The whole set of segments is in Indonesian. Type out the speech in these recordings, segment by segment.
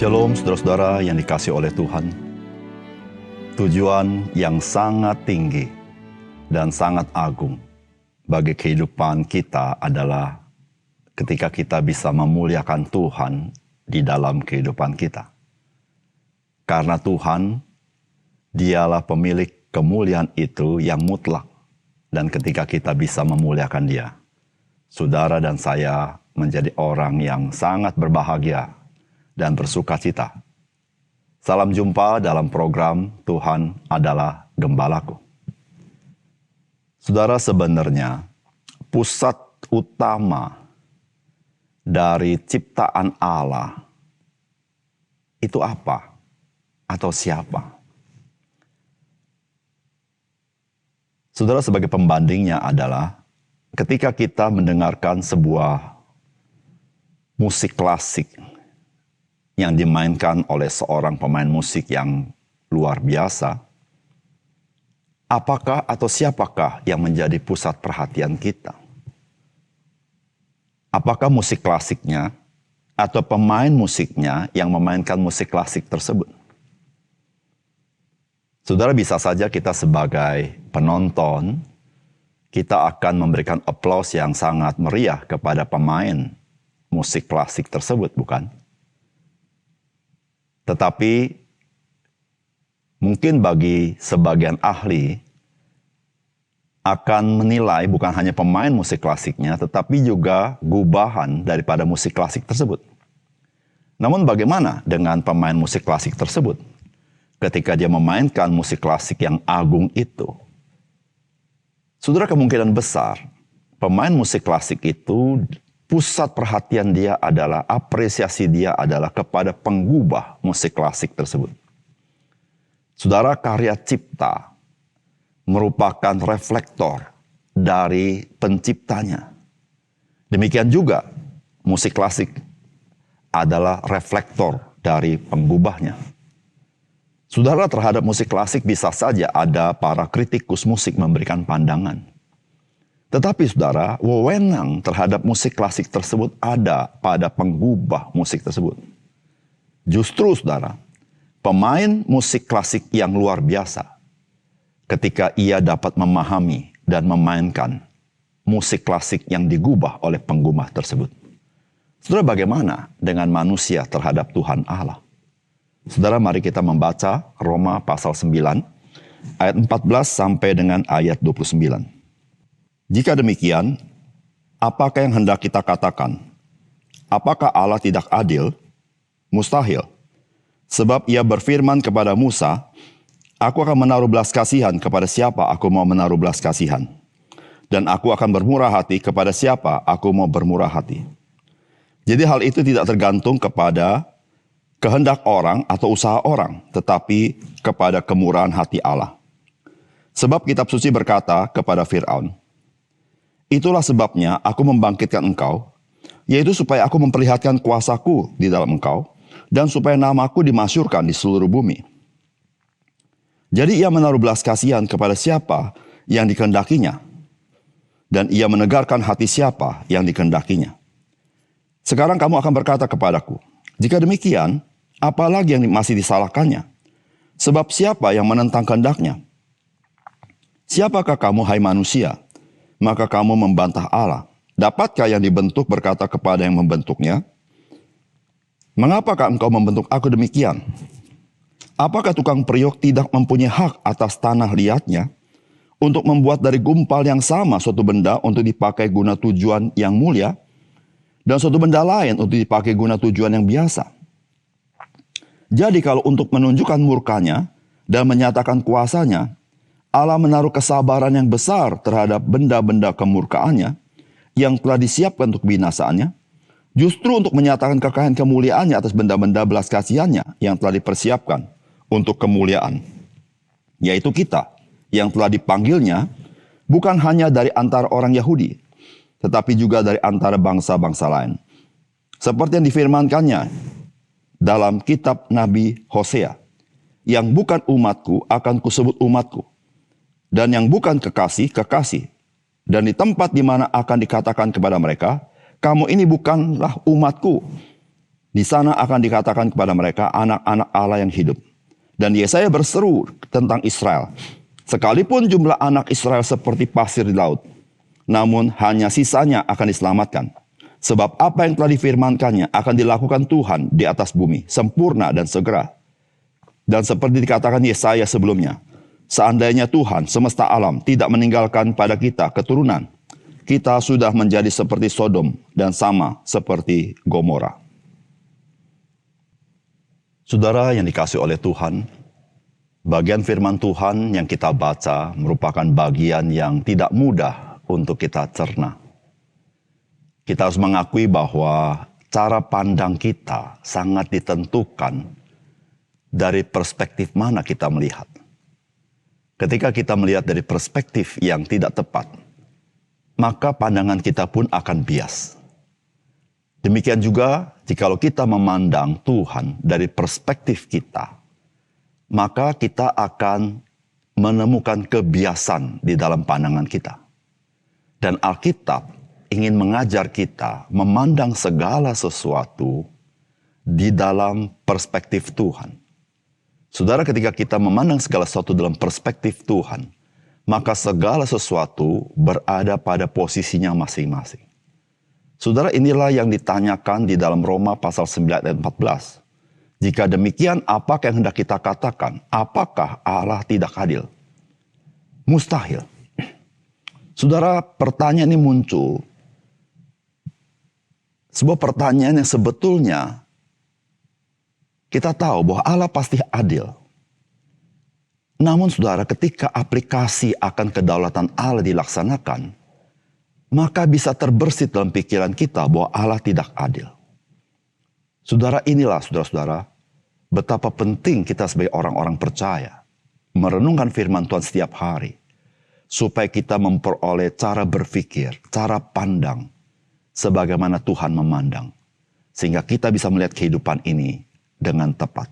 Shalom saudara-saudara yang dikasihi oleh Tuhan. Tujuan yang sangat tinggi dan sangat agung bagi kehidupan kita adalah ketika kita bisa memuliakan Tuhan di dalam kehidupan kita. Karena Tuhan, Dialah pemilik kemuliaan itu yang mutlak. Dan ketika kita bisa memuliakan Dia, saudara dan saya menjadi orang yang sangat berbahagia dan bersuka cita. Salam jumpa dalam program Tuhan Adalah Gembalaku. Saudara, sebenarnya pusat utama dari ciptaan Allah itu apa? Atau siapa? Saudara, sebagai pembandingnya adalah ketika kita mendengarkan sebuah musik klasik yang dimainkan oleh seorang pemain musik yang luar biasa, apakah atau siapakah yang menjadi pusat perhatian kita? Apakah musik klasiknya atau pemain musiknya yang memainkan musik klasik tersebut? Saudara, bisa saja kita sebagai penonton, kita akan memberikan aplaus yang sangat meriah kepada pemain musik klasik tersebut, bukan? Tetapi mungkin bagi sebagian ahli akan menilai bukan hanya pemain musik klasiknya, tetapi juga gubahan daripada musik klasik tersebut. Namun bagaimana dengan pemain musik klasik tersebut? Ketika dia memainkan musik klasik yang agung itu, saudara, kemungkinan besar pemain musik klasik itu pusat perhatian dia adalah, apresiasi dia adalah kepada penggubah musik klasik tersebut. Saudara, karya cipta merupakan reflektor dari penciptanya. Demikian juga musik klasik adalah reflektor dari penggubahnya. Saudara, terhadap musik klasik bisa saja ada para kritikus musik memberikan pandangan. Tetapi saudara, wewenang terhadap musik klasik tersebut ada pada penggubah musik tersebut. Justru saudara, pemain musik klasik yang luar biasa ketika ia dapat memahami dan memainkan musik klasik yang digubah oleh penggubah tersebut. Saudara, bagaimana dengan manusia terhadap Tuhan Allah? Saudara, mari kita membaca Roma pasal 9 ayat 14 sampai dengan ayat 29. Jika demikian, apakah yang hendak kita katakan? Apakah Allah tidak adil? Mustahil. Sebab ia berfirman kepada Musa, aku akan menaruh belas kasihan kepada siapa aku mau menaruh belas kasihan. Dan aku akan bermurah hati kepada siapa aku mau bermurah hati. Jadi hal itu tidak tergantung kepada kehendak orang atau usaha orang, tetapi kepada kemurahan hati Allah. Sebab kitab suci berkata kepada Fir'aun, itulah sebabnya aku membangkitkan engkau, yaitu supaya aku memperlihatkan kuasaku di dalam engkau, dan supaya namaku dimasyurkan di seluruh bumi. Jadi ia menaruh belas kasihan kepada siapa yang dikehendakinya, dan ia menegarkan hati siapa yang dikehendakinya. Sekarang kamu akan berkata kepadaku, jika demikian, apalagi yang masih disalahkannya? Sebab siapa yang menentang kehendaknya? Siapakah kamu, hai manusia? Maka kamu membantah Allah. Dapatkah yang dibentuk berkata kepada yang membentuknya, mengapakah engkau membentuk aku demikian? Apakah tukang periuk tidak mempunyai hak atas tanah liatnya untuk membuat dari gumpal yang sama suatu benda untuk dipakai guna tujuan yang mulia dan suatu benda lain untuk dipakai guna tujuan yang biasa? Jadi kalau untuk menunjukkan murkanya dan menyatakan kuasanya, Allah menaruh kesabaran yang besar terhadap benda-benda kemurkaannya yang telah disiapkan untuk binasaannya, justru untuk menyatakan kekayaan kemuliaannya atas benda-benda belas kasihannya yang telah dipersiapkan untuk kemuliaan. Yaitu kita yang telah dipanggilnya bukan hanya dari antara orang Yahudi, tetapi juga dari antara bangsa-bangsa lain. Seperti yang difirmankannya dalam kitab Nabi Hosea, yang bukan umatku akan kusebut umatku, dan yang bukan kekasih, kekasih. Dan di tempat di mana akan dikatakan kepada mereka, kamu ini bukanlah umatku, Di sana akan dikatakan kepada mereka anak-anak Allah yang hidup. Dan Yesaya berseru tentang Israel. Sekalipun jumlah anak Israel seperti pasir di laut, namun hanya sisanya akan diselamatkan. Sebab apa yang telah difirmankannya akan dilakukan Tuhan di atas bumi, sempurna dan segera. Dan seperti dikatakan Yesaya sebelumnya, seandainya Tuhan semesta alam tidak meninggalkan pada kita keturunan, kita sudah menjadi seperti Sodom dan sama seperti Gomora. Saudara yang dikasihi oleh Tuhan, bagian firman Tuhan yang kita baca merupakan bagian yang tidak mudah untuk kita cerna. Kita harus mengakui bahwa cara pandang kita sangat ditentukan dari perspektif mana kita melihat. Ketika kita melihat dari perspektif yang tidak tepat, maka pandangan kita pun akan bias. Demikian juga jikalau kita memandang Tuhan dari perspektif kita, maka kita akan menemukan kebiasaan di dalam pandangan kita. Dan Alkitab ingin mengajar kita memandang segala sesuatu di dalam perspektif Tuhan. Saudara, ketika kita memandang segala sesuatu dalam perspektif Tuhan, maka segala sesuatu berada pada posisinya masing-masing. Saudara, inilah yang ditanyakan di dalam Roma pasal 9 ayat 14. Jika demikian, apakah yang hendak kita katakan? Apakah Allah tidak adil? Mustahil. Saudara, pertanyaan ini muncul. Sebuah pertanyaan yang sebetulnya kita tahu bahwa Allah pasti adil. Namun saudara, ketika aplikasi akan kedaulatan Allah dilaksanakan, maka bisa terbersit dalam pikiran kita bahwa Allah tidak adil. Saudara, inilah saudara-saudara, betapa penting kita sebagai orang-orang percaya merenungkan firman Tuhan setiap hari, supaya kita memperoleh cara berpikir, cara pandang, sebagaimana Tuhan memandang. Sehingga kita bisa melihat kehidupan ini dengan tepat.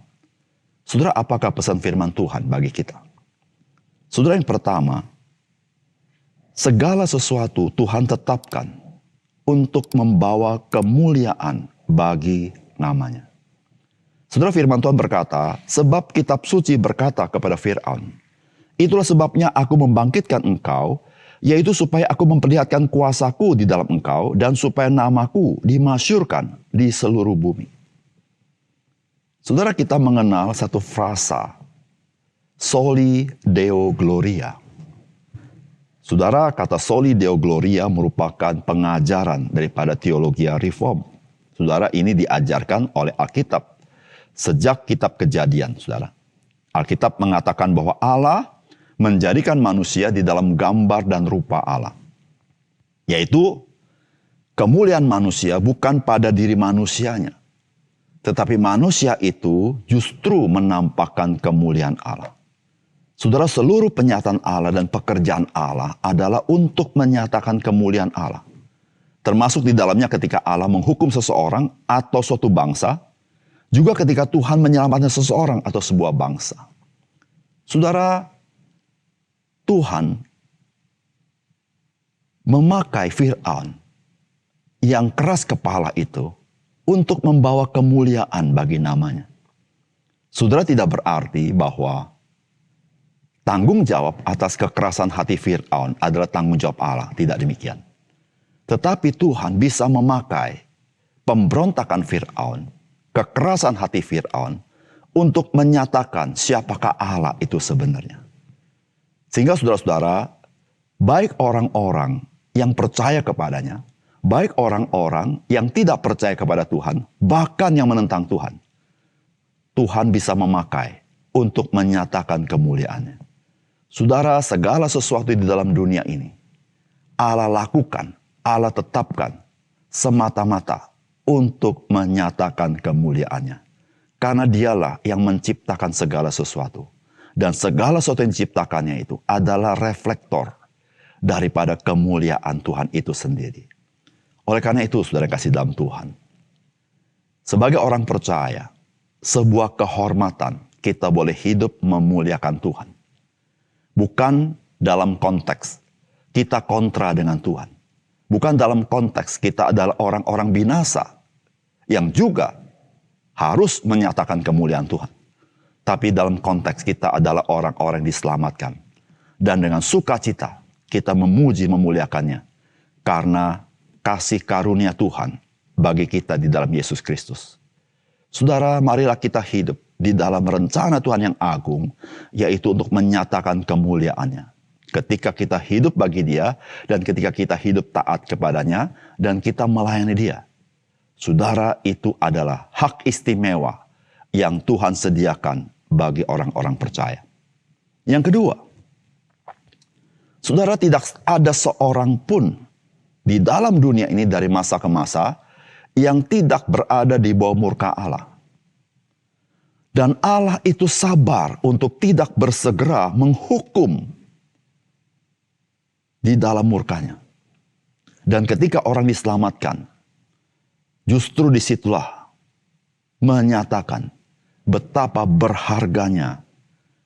Saudara, apakah pesan firman Tuhan bagi kita? Saudara, yang pertama, segala sesuatu Tuhan tetapkan untuk membawa kemuliaan bagi namanya. Saudara, firman Tuhan berkata, sebab kitab suci berkata kepada Fir'aun, itulah sebabnya aku membangkitkan engkau, yaitu supaya aku memperlihatkan kuasaku di dalam engkau, dan supaya namaku dimasyurkan di seluruh bumi. Saudara, kita mengenal satu frasa, Soli Deo Gloria. Saudara, kata Soli Deo Gloria merupakan pengajaran daripada teologi reform. Saudara, ini diajarkan oleh Alkitab sejak kitab Kejadian, saudara. Alkitab mengatakan bahwa Allah menjadikan manusia di dalam gambar dan rupa Allah. Yaitu kemuliaan manusia bukan pada diri manusianya, tetapi manusia itu justru menampakkan kemuliaan Allah. Saudara, seluruh penyataan Allah dan pekerjaan Allah adalah untuk menyatakan kemuliaan Allah. Termasuk di dalamnya ketika Allah menghukum seseorang atau suatu bangsa, juga ketika Tuhan menyelamatkan seseorang atau sebuah bangsa. Saudara, Tuhan memakai Fir'aun yang keras kepala itu untuk membawa kemuliaan bagi namanya. Saudara, tidak berarti bahwa tanggung jawab atas kekerasan hati Fir'aun adalah tanggung jawab Allah. Tidak demikian. Tetapi Tuhan bisa memakai pemberontakan Fir'aun, kekerasan hati Fir'aun, untuk menyatakan siapakah Allah itu sebenarnya. Sehingga saudara-saudara, baik orang-orang yang percaya kepadanya, baik orang-orang yang tidak percaya kepada Tuhan, bahkan yang menentang Tuhan, Tuhan bisa memakai untuk menyatakan kemuliaannya. Saudara, segala sesuatu di dalam dunia ini, Allah lakukan, Allah tetapkan semata-mata untuk menyatakan kemuliaannya. Karena dialah yang menciptakan segala sesuatu. Dan segala sesuatu yang diciptakannya itu adalah reflektor daripada kemuliaan Tuhan itu sendiri. Oleh karena itu, saudara kasih dalam Tuhan, sebagai orang percaya, sebuah kehormatan kita boleh hidup memuliakan Tuhan. Bukan dalam konteks kita kontra dengan Tuhan. Bukan dalam konteks kita adalah orang-orang binasa yang juga harus menyatakan kemuliaan Tuhan. Tapi dalam konteks kita adalah orang-orang yang diselamatkan. Dan dengan sukacita kita memuji memuliakannya. Karena kasih karunia Tuhan bagi kita di dalam Yesus Kristus. Saudara, marilah kita hidup di dalam rencana Tuhan yang agung, yaitu untuk menyatakan kemuliaannya. Ketika kita hidup bagi Dia, dan ketika kita hidup taat kepadanya, dan kita melayani Dia. Saudara, itu adalah hak istimewa yang Tuhan sediakan bagi orang-orang percaya. Yang kedua, saudara, tidak ada seorang pun di dalam dunia ini dari masa ke masa yang tidak berada di bawah murka Allah. Dan Allah itu sabar untuk tidak bersegera menghukum di dalam murkanya. Dan ketika orang diselamatkan, justru disitulah menyatakan betapa berharganya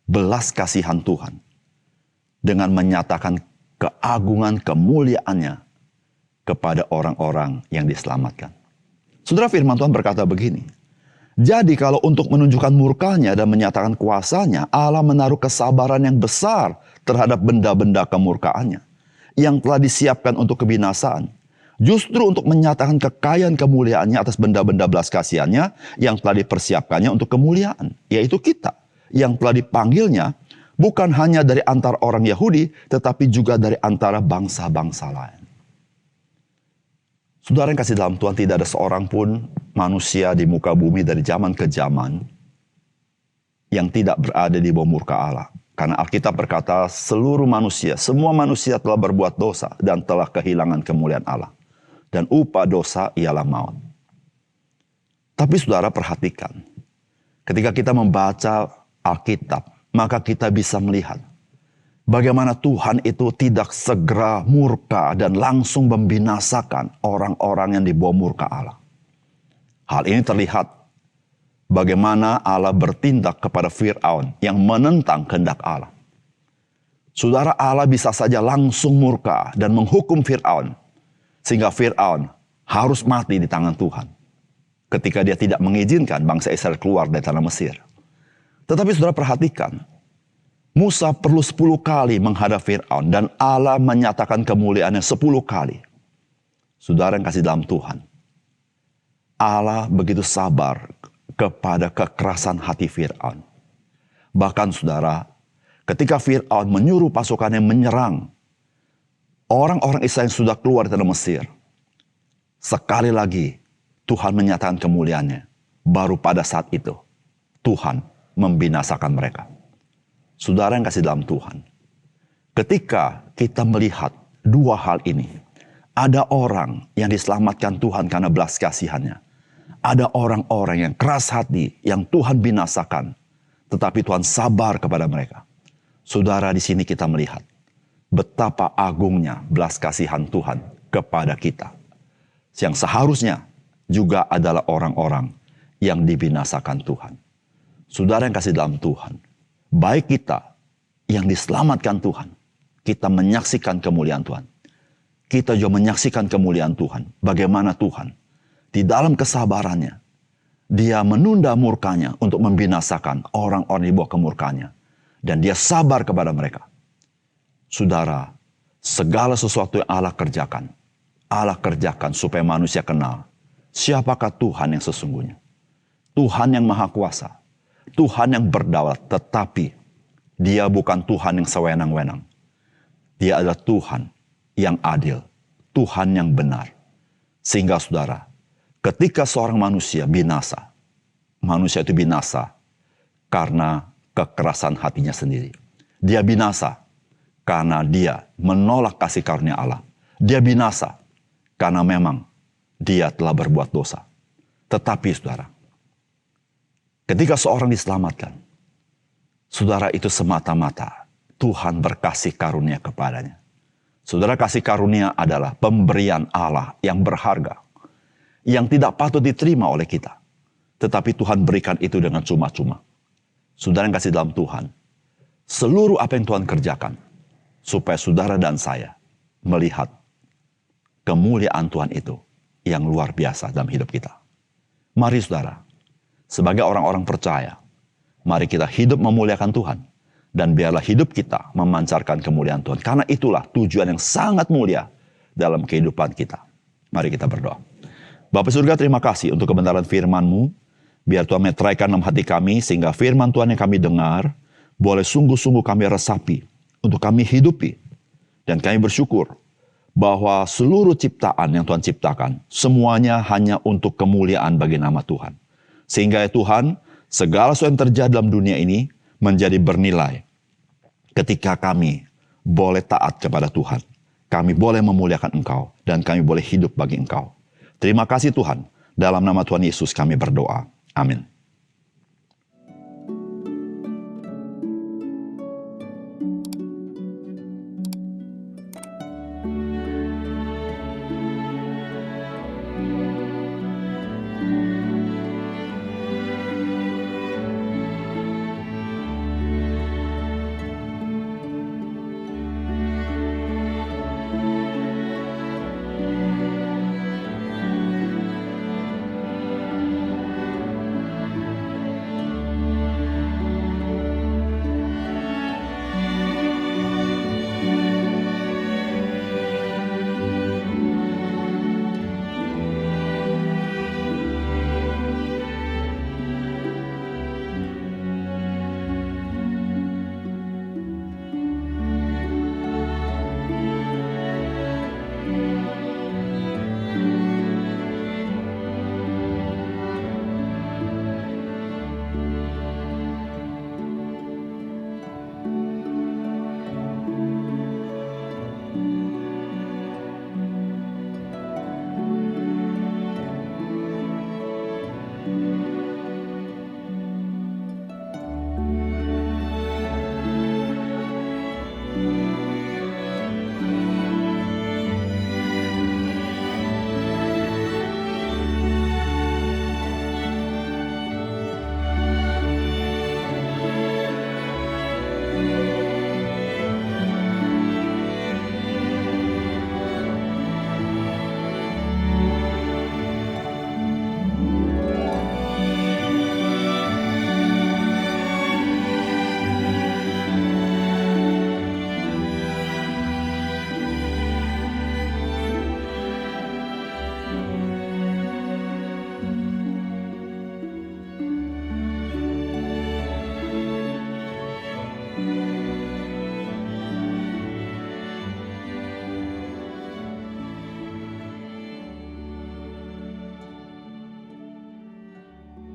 belas kasihan Tuhan. Dengan menyatakan keagungan kemuliaannya kepada orang-orang yang diselamatkan. Saudara, firman Tuhan berkata begini. Jadi kalau untuk menunjukkan murkanya dan menyatakan kuasanya, Allah menaruh kesabaran yang besar terhadap benda-benda kemurkaannya. Yang telah disiapkan untuk kebinasaan. Justru untuk menyatakan kekayaan kemuliaannya atas benda-benda belas kasihannya yang telah dipersiapkannya untuk kemuliaan. Yaitu kita yang telah dipanggilnya bukan hanya dari antara orang Yahudi, tetapi juga dari antara bangsa-bangsa lain. Saudara yang kasih dalam Tuhan, tidak ada seorang pun manusia di muka bumi dari zaman ke zaman yang tidak berada di bawah murka Allah. Karena Alkitab berkata seluruh manusia, semua manusia telah berbuat dosa dan telah kehilangan kemuliaan Allah. Dan upah dosa ialah maut. Tapi saudara perhatikan, ketika kita membaca Alkitab, maka kita bisa melihat bagaimana Tuhan itu tidak segera murka dan langsung membinasakan orang-orang yang di bawah murka Allah. Hal ini terlihat bagaimana Allah bertindak kepada Fir'aun yang menentang kehendak Allah. Saudara, Allah bisa saja langsung murka dan menghukum Fir'aun. Sehingga Fir'aun harus mati di tangan Tuhan. Ketika dia tidak mengizinkan bangsa Israel keluar dari tanah Mesir. Tetapi saudara perhatikan, Musa perlu 10 kali menghadap Fir'aun dan Allah menyatakan kemuliaannya 10 kali. Saudara yang kasih dalam Tuhan, Allah begitu sabar kepada kekerasan hati Fir'aun. Bahkan saudara, ketika Fir'aun menyuruh pasukannya menyerang orang-orang Israel yang sudah keluar dari tanah Mesir, sekali lagi Tuhan menyatakan kemuliaannya. Baru pada saat itu Tuhan membinasakan mereka. Saudara yang kasih dalam Tuhan, ketika kita melihat dua hal ini, ada orang yang diselamatkan Tuhan karena belas kasihannya. Ada orang-orang yang keras hati yang Tuhan binasakan, tetapi Tuhan sabar kepada mereka. Saudara, di sini kita melihat betapa agungnya belas kasihan Tuhan kepada kita. Yang seharusnya juga adalah orang-orang yang dibinasakan Tuhan. Saudara yang kasih dalam Tuhan, baik kita yang diselamatkan Tuhan, kita menyaksikan kemuliaan Tuhan. Kita juga menyaksikan kemuliaan Tuhan. Bagaimana Tuhan di dalam kesabarannya, Dia menunda murkanya untuk membinasakan orang-orang di bawah kemurkanya. Dan Dia sabar kepada mereka. Saudara, segala sesuatu yang Allah kerjakan supaya manusia kenal siapakah Tuhan yang sesungguhnya. Tuhan yang maha kuasa. Tuhan yang berdaulat, tetapi Dia bukan Tuhan yang sewenang-wenang. Dia adalah Tuhan yang adil, Tuhan yang benar. Sehingga saudara, ketika seorang manusia binasa, manusia itu binasa karena kekerasan hatinya sendiri. Dia binasa karena dia menolak kasih karunia Allah. Dia binasa karena memang dia telah berbuat dosa. Tetapi saudara, ketika seorang diselamatkan, saudara, itu semata-mata Tuhan berkasih karunia kepadanya. Saudara, kasih karunia adalah pemberian Allah yang berharga, yang tidak patut diterima oleh kita. Tetapi Tuhan berikan itu dengan cuma-cuma. Saudara yang kasih dalam Tuhan, seluruh apa yang Tuhan kerjakan, supaya saudara dan saya melihat kemuliaan Tuhan itu yang luar biasa dalam hidup kita. Mari saudara, sebagai orang-orang percaya, mari kita hidup memuliakan Tuhan. Dan biarlah hidup kita memancarkan kemuliaan Tuhan. Karena itulah tujuan yang sangat mulia dalam kehidupan kita. Mari kita berdoa. Bapa surga, terima kasih untuk kebenaran firman-Mu. Biar Tuhan meteraikan dalam hati kami, sehingga firman Tuhan yang kami dengar, boleh sungguh-sungguh kami resapi, untuk kami hidupi. Dan kami bersyukur bahwa seluruh ciptaan yang Tuhan ciptakan, semuanya hanya untuk kemuliaan bagi nama Tuhan. Sehingga ya Tuhan, segala sesuatu yang terjadi dalam dunia ini menjadi bernilai ketika kami boleh taat kepada Tuhan. Kami boleh memuliakan Engkau, dan kami boleh hidup bagi Engkau. Terima kasih Tuhan, dalam nama Tuhan Yesus kami berdoa. Amin.